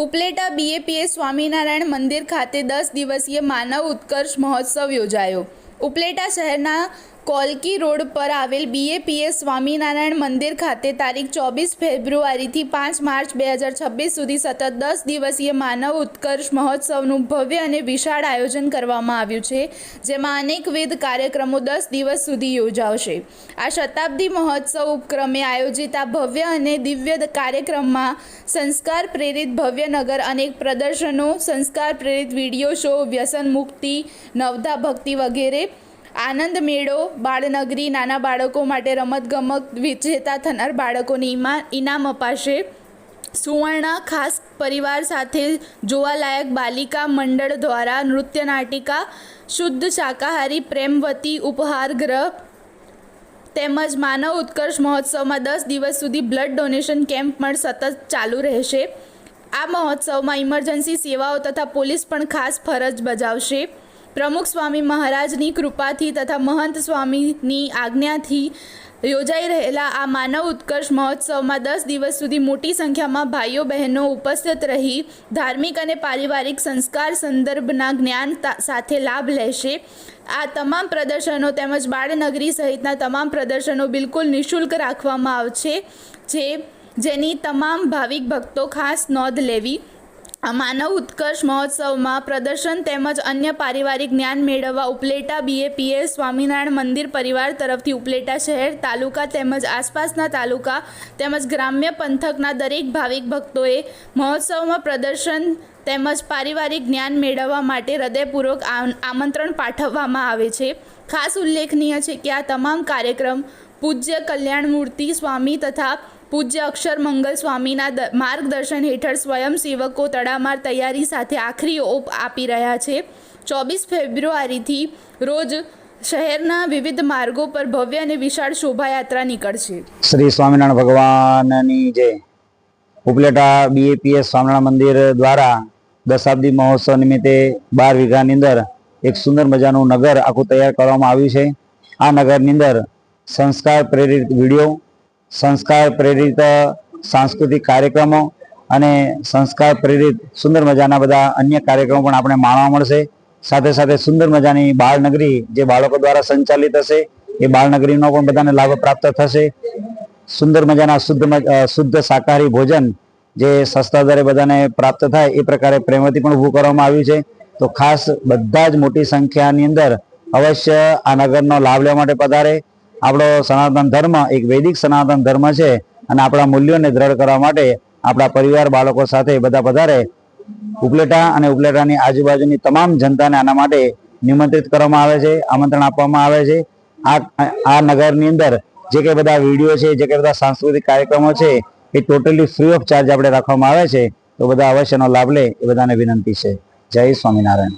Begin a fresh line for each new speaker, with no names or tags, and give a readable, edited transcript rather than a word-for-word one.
Upleta BAPS Swaminarayan મંદિર ખાતે 10 દિવસીય માનવ ઉત્કર્ષ મહોત્સવ યોજાયો। ઉપલેટા શહેરના કોલકી રોડ પર આવેલ બીએપીએસ સ્વામિનારાયણ મંદિર ખાતે તારીખ 24 ફેબ્રુઆરીથી 5 માર્ચ 2026 સુધી સતત 10 દિવસીય માનવ ઉત્કર્ષ મહોત્સવનું ભવ્ય અને વિશાળ આયોજન કરવામાં આવ્યું છે, જેમાં અનેકવિધ કાર્યક્રમો 10 દિવસ સુધી યોજાશે। આ શતાબ્દી મહોત્સવ ઉપક્રમે આયોજિત આ ભવ્ય અને દિવ્ય કાર્યક્રમમાં સંસ્કાર પ્રેરિત ભવ્ય નગર, અનેક પ્રદર્શનો, સંસ્કાર પ્રેરિત વિડીયો શો, વ્યસન મુક્તિ, નવધા ભક્તિ વગેરે, આનંદ મેળો, બાળનગરી, નાના બાળકો માટે રમતગમત, વિજેતા થનાર બાળકોને ઇનામ અપાશે। સુવર્ણા ખાસ પરિવાર સાથે જોવાલાયક બાલિકા મંડળ દ્વારા નૃત્ય નાટિકા, શુદ્ધ શાકાહારી પ્રેમવતી ઉપહાર ગૃહ તેમજ માનવ ઉત્કર્ષ મહોત્સવમાં 10 દિવસ સુધી બ્લડ ડોનેશન કેમ્પ પણ સતત ચાલુ રહેશે। આ મહોત્સવમાં ઇમરજન્સી સેવાઓ તથા પોલીસ પણ ખાસ ફરજ બજાવશે। પ્રમુખ સ્વામી મહારાજની કૃપાથી તથા મહંત સ્વામીની આજ્ઞાથી યોજાઈ રહેલા આ માનવ ઉત્કર્ષ મહોત્સવમાં 10 દિવસ સુધી મોટી સંખ્યામાં ભાઈઓ બહેનો ઉપસ્થિત રહી ધાર્મિક અને પારિવારિક સંસ્કાર સંદર્ભના જ્ઞાન સાથે લાભ લેશે। આ તમામ પ્રદર્શનો તેમજ બાળનગરી સહિતના તમામ પ્રદર્શનો બિલકુલ નિઃશુલ્ક રાખવામાં આવશે, જેની તમામ ભાવિક ભક્તો ખાસ નોંધ લેવી। આ માનવ ઉત્કર્ષ મહોત્સવમાં પ્રદર્શન તેમજ અન્ય પારિવારિક જ્ઞાન મેળવવા ઉપલેટા બીએપીએસ સ્વામિનારાયણ મંદિર પરિવાર તરફથી ઉપલેટા શહેર, તાલુકા તેમજ આસપાસના તાલુકા તેમજ ગ્રામ્ય પંથકના દરેક ભાવિક ભક્તોએ મહોત્સવમાં પ્રદર્શન તેમજ પારિવારિક જ્ઞાન મેળવવા માટે હૃદયપૂર્વક આમંત્રણ પાઠવવામાં આવે છે। ખાસ ઉલ્લેખનીય છે કે આ તમામ કાર્યક્રમ પૂજ્ય કલ્યાણમૂર્તિ સ્વામી તથા પૂજ્ય અક્ષર મંગલ સ્વામીના માર્ગદર્શન હેઠળ સ્વયંસેવકો તડામાર તૈયારી સાથે આખરી ઓપ આપી રહ્યા છે। 24 ફેબ્રુઆરીથી રોજ શહેરના વિવિધ માર્ગો પર ભવ્ય અને વિશાળ શોભાયાત્રા નીકળશે।
શ્રી સ્વામિનારાયણ ભગવાનની જય। ઉપલેટા બીએપીએસ સ્વામિનારાયણ મંદિર દ્વારા દશાબ્દી મહોત્સવ નિમિત્તે 12 વીઘાની અંદર એક સુંદર મજાનું નગર આખું તૈયાર કરવામાં આવ્યું છે। આ નગરની અંદર સંસ્કાર પ્રેરિત વિડીયો, સંસ્કાર પ્રેરિત સાંસ્કૃતિક કાર્યક્રમો અને સંસ્કાર પ્રેરિત સુંદર મજાના બધા અન્ય કાર્યક્રમો પણ આપણે માણવા મળશે। સાથે સાથે સુંદર મજાની બાળનગરી જે બાળકો દ્વારા સંચાલિત હશે એ બાળનગરીનો પણ બધાને લાભ પ્રાપ્ત થશે। સુંદર મજાના શુદ્ધ શાકાહારી ભોજન જે સસ્તા દરે બધાને પ્રાપ્ત થાય એ પ્રકારે પ્રેમવતી પણ ઊભું કરવામાં આવ્યું છે। તો ખાસ બધા જ મોટી સંખ્યાની અંદર અવશ્ય આ નગરનો લાભ લેવા માટે પધારે। આપણો સનાતન ધર્મ એક વૈદિક સનાતન ધર્મ છે અને આપણા મૂલ્યોને દ્રઢ કરવા માટે આપણા પરિવાર બાળકો સાથે બધા પધારે। ઉપલેટા અને ઉપલેટાની આજુબાજુની તમામ જનતાને આના માટે નિમંત્રિત કરવામાં આવે છે, આમંત્રણ આપવામાં આવે છે। આ નગરની અંદર જે કંઈ બધા વિડીયો છે, જે કંઈ બધા સાંસ્કૃતિક કાર્યક્રમો છે એ ટોટલી ફ્રી ઓફ ચાર્જ આપણે રાખવામાં આવે છે। તો બધા અવશ્યનો લાભ લે એ બધાને વિનંતી છે। જય સ્વામિનારાયણ।